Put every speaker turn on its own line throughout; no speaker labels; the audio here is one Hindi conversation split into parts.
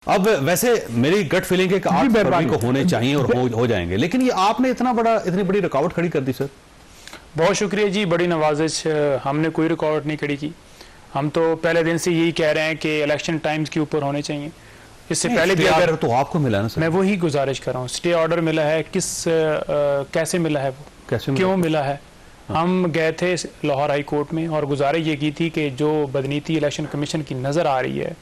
अब वैसे मेरी गट फीलिंग है कि 8 फरवरी को होने चाहिए और हो जाएंगे, लेकिन ये आपने इतनी बड़ी रुकावट खड़ी कर दी सर।
बहुत शुक्रिया जी, बड़ी नवाजिश। हमने कोई रुकावट नहीं खड़ी की। हम तो पहले दिन से यही कह रहे हैं कि इलेक्शन टाइम्स के ऊपर होने चाहिए। इससे पहले भी
अगर तो आपको मिला ना सर,
मैं वही गुजारिश कर रहा हूँ। स्टे ऑर्डर मिला है, कैसे मिला है, वो कैसे क्यों मिला है। हम गए थे लाहौर हाई कोर्ट में और गुजारिश ये की थी कि जो बदनीति इलेक्शन कमीशन की नज़र आ रही है,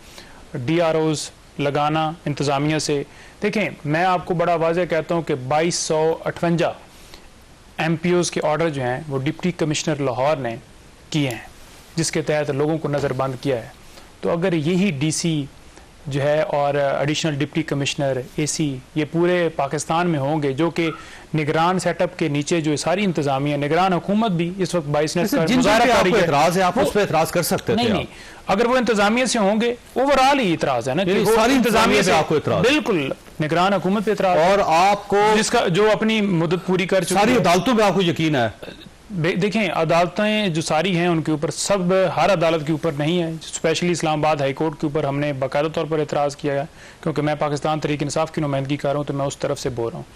DROs लगाना इंतज़ामिया से। देखें, मैं आपको बड़ा वाज़ह कहता हूँ कि 2258 MPOs के ऑर्डर जो हैं वो डिप्टी कमिश्नर लाहौर ने किए हैं, जिसके तहत लोगों को नज़रबंद किया है। तो अगर यही DC जो है और एडिशनल डिप्टी कमिश्नर AC ये पूरे पाकिस्तान में होंगे, जो कि निगरान सेटअप के नीचे जो सारी इंतजामिया, निगरान हुकूमत भी इस वक्त 22 ने
मुजाहरा कर रही है, आप उस पर एतराज कर सकते हैं।
नहीं, अगर वो इंतजामिया से होंगे, ओवरऑल ही इतराज है ना कि सारी इंतजामिया से आपको इतराज, बिल्कुल निगरान हुकूमत पे इतराज,
और आपको जिसका
जो अपनी मुद्दत पूरी कर चुकी है।
सारी अदालतों पे आपको यकीन है?
देखें, अदालतें जो सारी हैं उनके ऊपर, सब हर अदालत के ऊपर नहीं है। स्पेशली इस्लामाबाद हाई कोर्ट के ऊपर हमने बाकायदा तौर पर एतराज़ किया है, क्योंकि मैं पाकिस्तान तहरीक इंसाफ की नुमाइंदगी कर रहा हूँ, तो मैं उस तरफ से बोल रहा हूँ।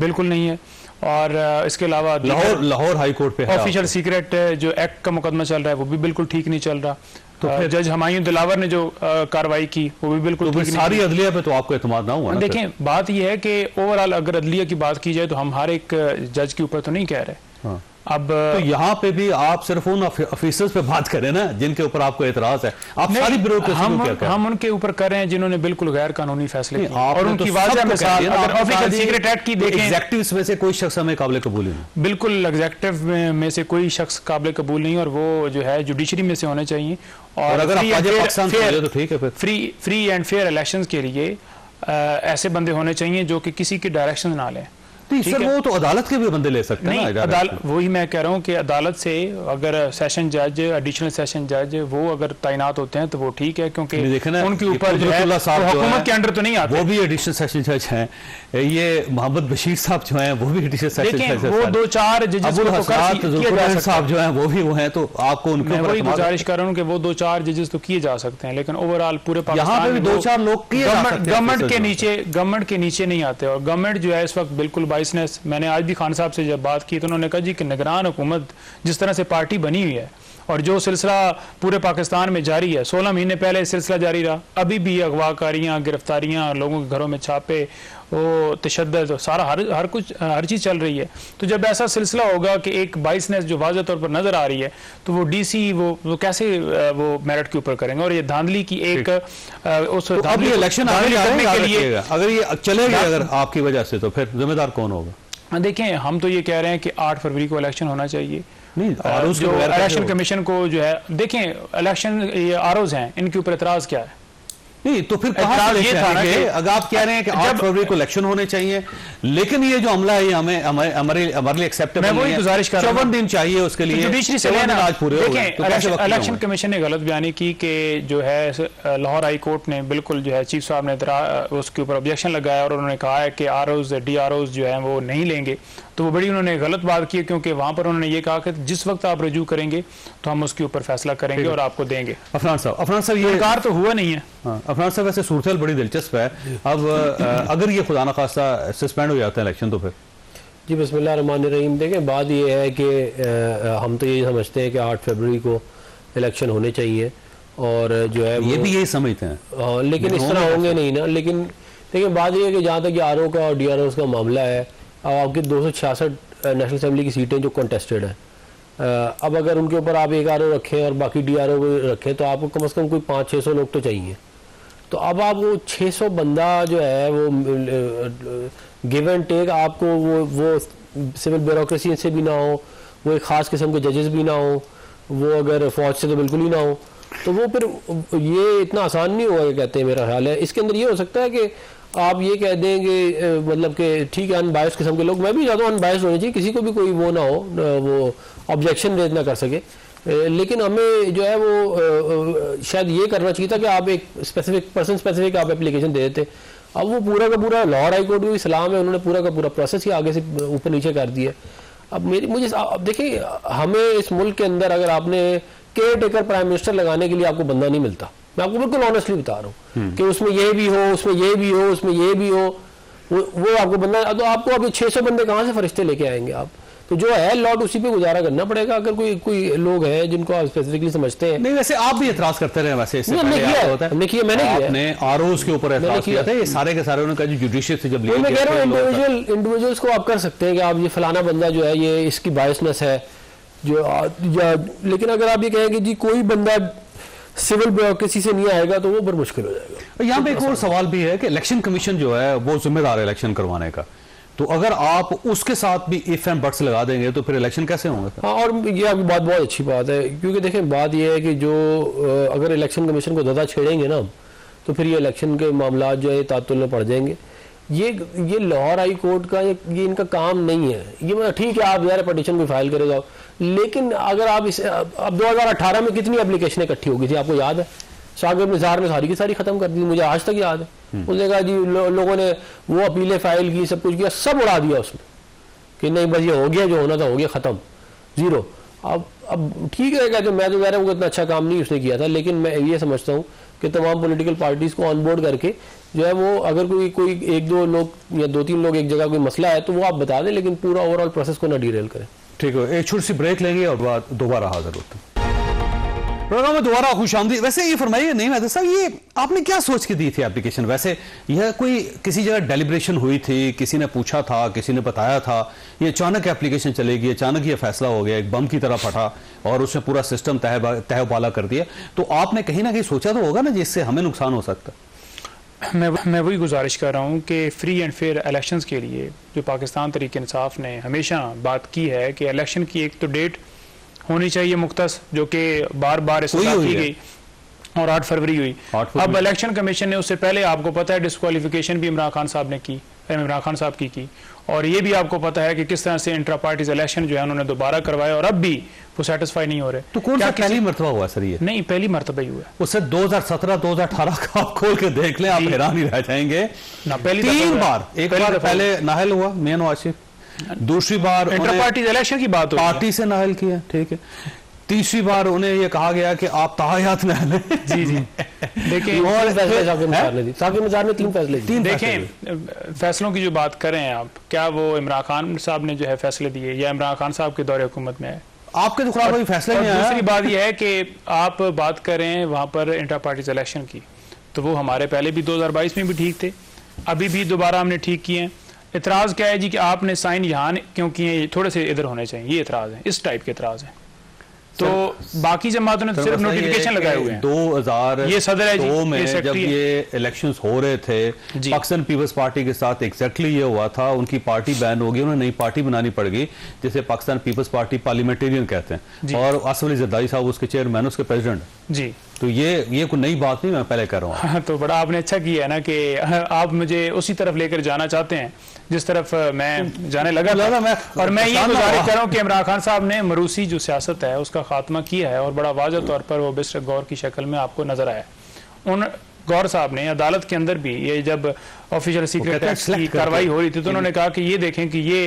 बिल्कुल नहीं है। और इसके अलावा
लाहौर हाई कोर्ट पे
ऑफिशियल सीक्रेट जो एक्ट का मुकदमा चल रहा है वो भी बिल्कुल ठीक नहीं चल रहा। तो जज हुमायूं दिलावर ने जो कार्रवाई की वो भी बिल्कुल ठीक नहीं।
सारी अदलिया पे तो आपको एतमाद ना हुआ।
देखें, बात यह है कि ओवरऑल अगर अदलिया की बात की जाए तो हम हर एक जज के ऊपर तो नहीं कह रहे। अब
तो यहाँ पे भी आप सिर्फ उन ऑफिसर्स पे बात करें ना जिनके ऊपर आपको एतराज है। आप सारी ब्यूरोक्रेसी
हम उनके ऊपर कर रहे हैं जिन्होंने बिल्कुल गैर कानूनी फैसले किए, और उनकी वाज़ह मिसाल अगर ऑफिशियल सीक्रेट एक्ट की देखें,
एग्जीक्यूटिव्स में से कोई शख्स हमें काबिल कबूल नहीं,
बिल्कुल एग्जीक्यूटिव में से कोई शख्स काबिल कबूल नहीं, और वो जो है जुडिशरी में से होने चाहिए। और
अगर आप ठीक है,
फ्री एंड फेयर इलेक्शंस के लिए ऐसे बंदे होने चाहिए जो कि किसी की डायरेक्शन ना लें।
सर वो तो अदालत के भी बंदे ले सकते हैं ना।
वही मैं कह रहा हूँ कि अदालत से अगर सेशन जज, एडिशनल सेशन जज वो अगर तैनात होते हैं तो वो ठीक है, क्योंकि उनके ऊपर जो है हुकूमत के अंडर तो नहीं आते।
वो भी एडिशनल सेशन जज हैं। ये मोहम्मद बशीर साहब जो हैं वो भी एडिशनल सेशन जज हैं।
वो 2-4 जजेस
साहब जो हैं वो भी वो हैं, तो आपको उनके
ऊपर वही गुजारिश कर रहा हूँ कि वो 2-4 जजेस तो किए जा सकते हैं, लेकिन ओवरऑल पूरे
पाकिस्तान में 2-4 लोग
गवर्नमेंट के नीचे नहीं आते। और गवर्नमेंट जो है इस वक्त बिल्कुल मैंने आज भी खान साहब से जब बात की तो उन्होंने कहा जी कि निगरान हुकूमत जिस तरह से पार्टी बनी हुई है और जो सिलसिला पूरे पाकिस्तान में जारी है, 16 महीने पहले सिलसिला जारी रहा, अभी भी अगवाकारियाँ, गिरफ्तारियाँ, लोगों के घरों में छापे, वो तशद्दुद, सारा हर चीज़ चल रही है। तो जब ऐसा सिलसिला होगा कि एक 22 जो वाज़ह तौर पर नज़र आ रही है, तो वो DC वो कैसे वो मेरिट के ऊपर करेंगे। और ये धांधली की एक उस
इलेक्शन के लिए अगर ये चलेगा अगर आपकी वजह से, तो फिर जिम्मेदार कौन होगा?
देखें, हम तो ये कह रहे हैं कि 8 फरवरी को इलेक्शन होना चाहिए।
नहीं,
जो इलेक्शन कमीशन को जो है, देखें इलेक्शन ये ROs हैं, इनके ऊपर एतराज़ क्या है?
नहीं, तो फिर कहाँ ये था ना कि अगर आप कह रहे हैं कि 8 फरवरी को इलेक्शन होने चाहिए, लेकिन ये जो हमला है हमें हमारे लिए एक्सेप्टेबल नहीं है। मैं वही गुजारिश कर रहा हूं, 54 दिन चाहिए उसके लिए,
जुडिशरी से आज पूरे हो गए। तो इलेक्शन कमीशन ने गलत बयानी की कि जो है लाहौर हाई कोर्ट ने बिल्कुल जो है चीफ साहब ने उसके ऊपर ऑब्जेक्शन लगाया और उन्होंने कहा है कि ROs DROs जो है वो नहीं लेंगे। तो वो बड़ी उन्होंने गलत बात की, क्योंकि वहां पर उन्होंने ये कहा कि जिस वक्त आप रजू करेंगे तो हम उसके ऊपर फैसला करेंगे और आपको देंगे।
अफनान साहब ये
इनकार तो हुआ नहीं है।
अफनान साहब वैसे सूरत बड़ी दिलचस्प है। अब अगर ये खुदा न खास्ता सस्पेंड हो जाता है इलेक्शन, तो फिर
जी बिस्मिल्लाह रहमान रहीम। देखें, बात ये है कि हम तो यही समझते हैं कि 8 फरवरी को इलेक्शन होने चाहिए, और जो है
ये भी यही समझते हैं,
लेकिन इस तरह होंगे नहीं ना। लेकिन देखिए, बात ये है कि जहाँ तक RO का और DROs का मामला है, अब आपकी 266 नेशनल असेंबली की सीटें जो कंटेस्टेड हैं, अब अगर उनके ऊपर आप एक RO रखें और बाकी DRO रखें, तो आपको कम से कम कोई 500-600 लोग तो चाहिए। तो अब आप वो 600 बंदा जो है वो गिव एंड टेक, आपको वो सिविल ब्यूरोक्रेसी से भी ना हो, वो एक ख़ास किस्म के जजेस भी ना हो, वो अगर फौज से तो बिल्कुल ही ना हो, तो वो फिर ये इतना आसान नहीं होगा कहते हैं। मेरा ख्याल है इसके अंदर ये हो सकता है कि आप ये कह देंगे मतलब कि ठीक है अनबायस्ड किस्म के लोग, मैं भी चाहता हूँ अनबायस्ड होने चाहिए, किसी को भी कोई वो ना हो, वो ऑब्जेक्शन रेज ना कर सके, लेकिन हमें जो है वो शायद ये करना चाहिए था कि आप एक स्पेसिफिक आप एप्लीकेशन दे देते। अब वो पूरा का पूरा लाहौर हाई कोर्ट में भी सलाम है, उन्होंने पूरा का पूरा प्रोसेस ही आगे से ऊपर नीचे कर दिया। अब देखिए, हमें इस मुल्क के अंदर अगर आपने केयर टेकर प्राइम मिनिस्टर लगाने के लिए आपको बंदा नहीं मिलता। मैं आपको बिल्कुल ऑनेस्टली बता रहा हूँ कि उसमें ये भी हो, उसमें ये भी हो, उसमें ये भी हो, वो आपको बंदा, तो आपको अभी 600 बंदे कहाँ से फरिश्ते लेके आएंगे आप? तो जो है लॉट उसी पे गुजारा करना पड़ेगा। अगर कोई लोग हैं जिनको आप स्पेसिफिकली समझते हैं।
नहीं, वैसे आप भी एतराज करते रहे वैसे, इससे
मैंने
आरओज के ऊपर एतराज किया था, ये सारे के सारे उन्होंने कहा जुडिशियल से जब लिया।
मैं कह रहा हूँ इंडिविजुअल्स को आप कर सकते हैं कि आप ये फलाना बंदा जो है ये इसकी बायसनेस है जो, लेकिन अगर आप ये कहें कि जी कोई बंदा सिविल ब्यूरोक्रेसी से नहीं आएगा तो वो बहुत मुश्किल हो जाएगा।
यहाँ पे एक और सवाल भी है कि इलेक्शन कमीशन जो है वो जिम्मेदार है इलेक्शन करवाने का, तो अगर आप उसके साथ भी इफ एंड बट्स लगा देंगे तो फिर इलेक्शन कैसे होंगे?
हाँ, और ये आपकी बात बहुत अच्छी बात है, क्योंकि देखें बात ये है कि जो अगर इलेक्शन कमीशन को ज़्यादा छेड़ेंगे ना तो फिर ये इलेक्शन के मामला जो है तातुल में पड़ जाएंगे। ये लाहौर हाई कोर्ट का ये इनका काम नहीं है। ये ठीक है आप यार पटिशन भी फाइल करेगा, लेकिन अगर आप इस अब 2018 में कितनी एप्लीकेशन इकट्ठी हो गई थी आपको याद है? सागर निज़ार ने सारी की सारी खत्म कर दी, मुझे आज तक याद है। उसने कहा जी लोगों ने वो अपीलें फाइल की, सब कुछ किया, सब उड़ा दिया उसमें कि नहीं बस ये हो गया, जो होना था हो गया, खत्म, जीरो। अब ठीक रहेगा, जो मैं तो कह रहा हूँ इतना अच्छा काम नहीं उसने किया था, लेकिन मैं ये समझता हूँ कि तमाम पॉलिटिकल पार्टीज को ऑन बोर्ड करके जो है वो अगर कोई एक दो लोग या 2-3 लोग एक जगह कोई मसला है तो वो आप बता दें, लेकिन पूरा ओवरऑल प्रोसेस को ना डीरेल करें।
ठीक है, एक छोटी सी ब्रेक लेंगे और दोबारा हाजिर होते हैं प्रोग्राम में। दोबारा खुशामदीद। वैसे ये फरमाइए नहीं मेहदी साहब, ये आपने क्या सोच के दी थी एप्लीकेशन? वैसे यह कोई किसी जगह डेलिब्रेशन हुई थी, किसी ने पूछा था, किसी ने बताया था, ये अचानक एप्लीकेशन चलेगी, अचानक ये फैसला हो गया, एक बम की तरह फटा और उसने पूरा सिस्टम तहबाला कर दिया? तो आपने कहीं ना कहीं सोचा तो होगा ना जिससे हमें नुकसान हो सकता?
मैं वही गुजारिश कर रहा हूँ कि फ्री एंड फेयर इलेक्शंस के लिए जो पाकिस्तान तहरीक इंसाफ ने हमेशा बात की है कि इलेक्शन की एक तो डेट होनी चाहिए मुख्तस, जो कि बार बार इस्तेमाल की गई और 8 फरवरी हुई। अब इलेक्शन कमीशन ने उससे पहले आपको पता है डिस्क्वालिफिकेशन भी इमरान खान साहब ने की, इमरान खान साहब की और ये भी आपको पता है कि किस तरह से इंट्रा पार्टीज इलेक्शन जो है उन्होंने दोबारा करवाए और अब भी वो सेटिस्फाई नहीं हो रहे।
तो कौन सा पहली मरतबा हुआ सर? ये
नहीं, पहली मरतबा ही हुआ।
उससे 2017-2018 का आप खोल के देख लें, आप हैरान ही रह जाएंगे ना। पहली 3 बार, एक बार पहले नाहल हुआ मियां नवाज शरीफ, दूसरी बार
इंटर पार्टी इलेक्शन की बात
पार्टी से नाहल किया, ठीक है, तीसरी बार उन्हें ये कहा गया कि आप ताहयात में लें।
जी देखिए,
और साकिब निज़ार ने 3 फैसले दिए।
देखें फैसलों की जो बात कर रहे हैं आप, क्या वो इमरान खान साहब ने जो है फैसले दिए या इमरान खान साहब के दौरे हुकूमत में है?
आपके तो खिलाफ कोई फैसला नहीं आया।
दूसरी बात यह है कि आप बात कर रहे हैं वहां पर इंटर पार्टीज इलेक्शन की, तो वो हमारे पहले भी 2022 में भी ठीक थे, अभी भी दोबारा हमने ठीक किए हैं। इतराज क्या है जी कि आपने साइन यहाँ क्यों किए, थोड़े से इधर होने चाहिए, ये इतराज है, इस टाइप के इतराज है। तो बाकी जमातों ने सिर्फ नोटिफिकेशन लगाए हुए हैं।
2002 में जब ये इलेक्शंस हो रहे थे, पाकिस्तान पीपल्स पार्टी के साथ एग्जैक्टली ये हुआ था, उनकी पार्टी बैन हो गई, उन्हें नई पार्टी बनानी पड़ गई जिसे पाकिस्तान पीपल्स पार्टी पार्लियामेंटेरियन कहते हैं, और आसिफ अली जरदारी साहब उसके चेयरमैन, उसके प्रेसिडेंट जी। तो ये कोई नई बात नहीं, मैं पहले कर रहा हूँ।
तो बड़ा आपने अच्छा किया है ना कि आप मुझे उसी तरफ लेकर जाना चाहते हैं जिस तरफ मैं जाने लगा था। और मैं ये गुजारिश कर रहा हूँ कि इमरान खान साहब ने मरूसी जो सियासत है उसका खात्मा किया है और बड़ा वाज़ह तौर पर वो बिस्टर गौर की शक्ल में आपको नजर आया। उन गौर साहब ने अदालत के अंदर भी ये जब ऑफिशियल सीक्रेट एक्ट की कार्रवाई हो रही थी तो उन्होंने कहा कि ये देखें कि ये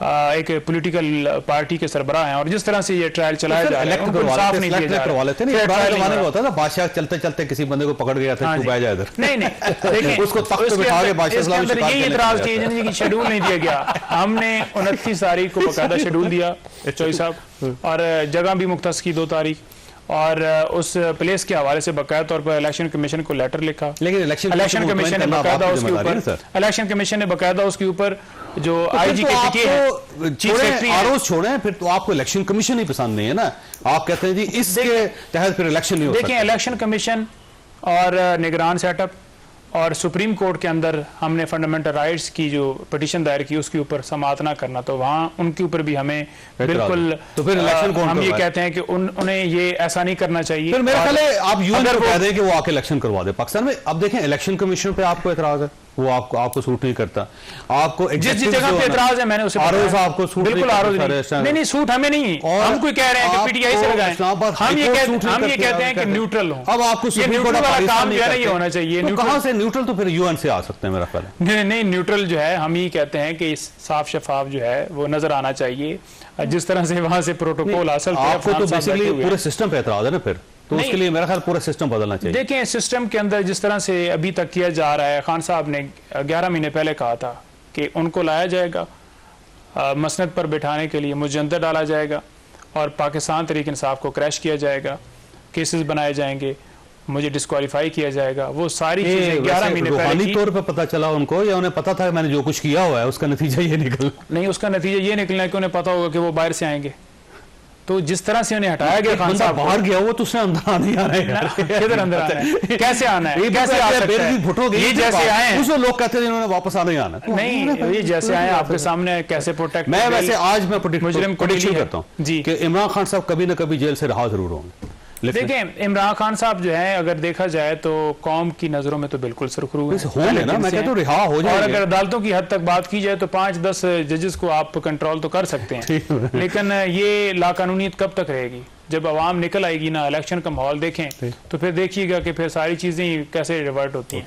एक पॉलिटिकल पार्टी के सरबराह हैं और जिस तरह से ये ट्रायल चलाया जा रहा है उनको इंसाफ नहीं दिया जा रहा।
होता था बादशाह चलते चलते किसी बंदे को पकड़ गया था, तू बैठ जा इधर,
नहीं देखिए उसको तख्त पे बिठा के बादशाह ये इतराज किए कि शेड्यूल नहीं दिया गया। हमने 29 तारीख को बकायदा शेड्यूल दिया चौधरी साहब, और जगह भी मुख्तस की 2 तारीख, और उस प्लेस के हवाले से बकायदा तौर पर इलेक्शन कमीशन को लेटर लिखा। लेकिन इलेक्शन कमीशन ने बकायदा उसके ऊपर उसके ऊपर जो आईजी के
आरोप छोड़े, फिर तो आपको इलेक्शन कमीशन ही पसंद नहीं है ना। आप कहते हैं जी इसके तहत फिर इलेक्शन नहीं हो सकता।
देखिए इलेक्शन कमीशन और निगरान सेटअप और सुप्रीम कोर्ट के अंदर हमने फंडामेंटल राइट्स की जो पिटीशन दायर की उसके ऊपर समाअत ना करना, तो वहाँ उनके ऊपर भी हमें बिल्कुल,
तो फिर इलेक्शन कौन
हम ये कहते हैं कि उन्हें ये ऐसा नहीं करना चाहिए।
फिर मेरा ख्याल है आप यूएन को कह दें कि वो आके इलेक्शन करवा दे पाकिस्तान में। अब देखें इलेक्शन कमीशन पे आपको एतराज है, वो आपको सूट नहीं करता, आपको
जिस जगह पे एतराज है मैंने उसे
आपको सूट
बिल्कुल नहीं सूट हमें नहीं, हम कोई कह रहे हैं कि पीटीआई से लगाएं, हम ये कहते हैं कि न्यूट्रल हो।
अब आपको
सुप्रीम कोर्ट वाला काम जो है ये होना चाहिए।
कहां से न्यूट्रल? तो फिर यूएन से आ सकते हैं मेरा ख्याल है।
नहीं न्यूट्रल जो है हम ये कहते हैं कि साफ शफाफ जो है वो नजर आना चाहिए, जिस तरह से वहां से प्रोटोकॉल हासिल
आपको तो बेसिकली पूरे सिस्टम पे एतराज है ना। फिर तो उसके लिए मेरा ख्याल पूरा सिस्टम बदलना चाहिए।
देखें, सिस्टम के अंदर जिस तरह से अभी तक किया जा रहा है, खान साहब ने 11 महीने पहले कहा था कि उनको लाया जाएगा, मसनद पर बिठाने के लिए मुझे अंदर डाला जाएगा और पाकिस्तान तहरीक इंसाफ को क्रैश किया जाएगा, केसेस बनाए जाएंगे, मुझे डिस्क्वालीफाई किया जाएगा। वो सारी चीजें 11 महीने पहले की।
तौर पे पता चला उनको, या उन्हें पता था कि मैंने जो कुछ किया हुआ है उसका नतीजा ये निकल?
नहीं, उसका नतीजा ये निकलना है कि उन्हें पता होगा कि वो बाहर से आएंगे। तो जिस तरह से उन्हें हटाया गया, खान साहब
बाहर गया वो तो उसने अंदर आने आना है।
किधर अंदर आना है? कैसे आना है? कैसे आ सकता है?
भुट्टो
ये जैसे आए हैं,
उसमें लोग कहते हैं इन्होंने वापस आना ही आना।
नहीं, ये जैसे आए आपके सामने कैसे प्रोटेक्ट।
मैं वैसे आज मैं प्रेडिक्शन करता हूँ
जी
कि इमरान खान साहब कभी ना कभी जेल से रहा जरूर होंगे।
देखें, इमरान खान साहब जो है, अगर देखा जाए तो कौम की नजरों में तो बिल्कुल सुरखरू
होंगे ना, मैं कहता हूं रिहा हो जाएंगे।
और अगर अदालतों की हद तक बात की जाए तो 5-10 जजेस को आप कंट्रोल तो कर सकते हैं, लेकिन ये लाकानूनीयत कब तक रहेगी? जब आवाम निकल आएगी ना, इलेक्शन का माहौल देखें तो फिर देखिएगा कि फिर सारी चीजें कैसे रिवर्ट होती हैं।